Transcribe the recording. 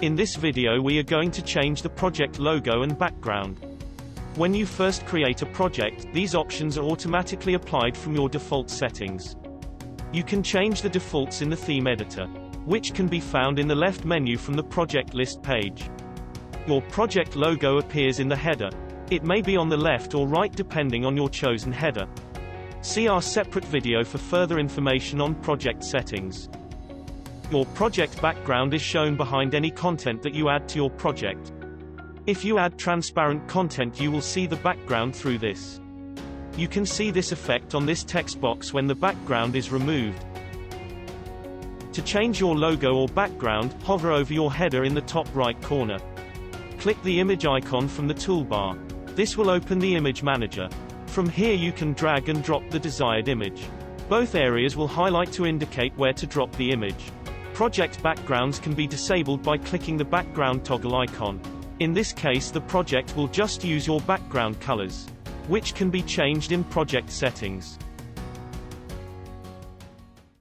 In this video we are going to change the project logo and background. When you first create a project, these options are automatically applied from your default settings. You can change the defaults in the theme editor, which can be found in the left menu from the project list page. Your project logo appears in the header. It may be on the left or right depending on your chosen header. See our separate video for further information on project settings. Your project background is shown behind any content that you add to your project. If you add transparent content, you will see the background through this. You can see this effect on this text box when the background is removed. To change your logo or background, hover over your header in the top right corner. Click the image icon from the toolbar. This will open the image manager. From here you can drag and drop the desired image. Both areas will highlight to indicate where to drop the image. Project backgrounds can be disabled by clicking the background toggle icon. In this case, the project will just use your background colors, which can be changed in project settings.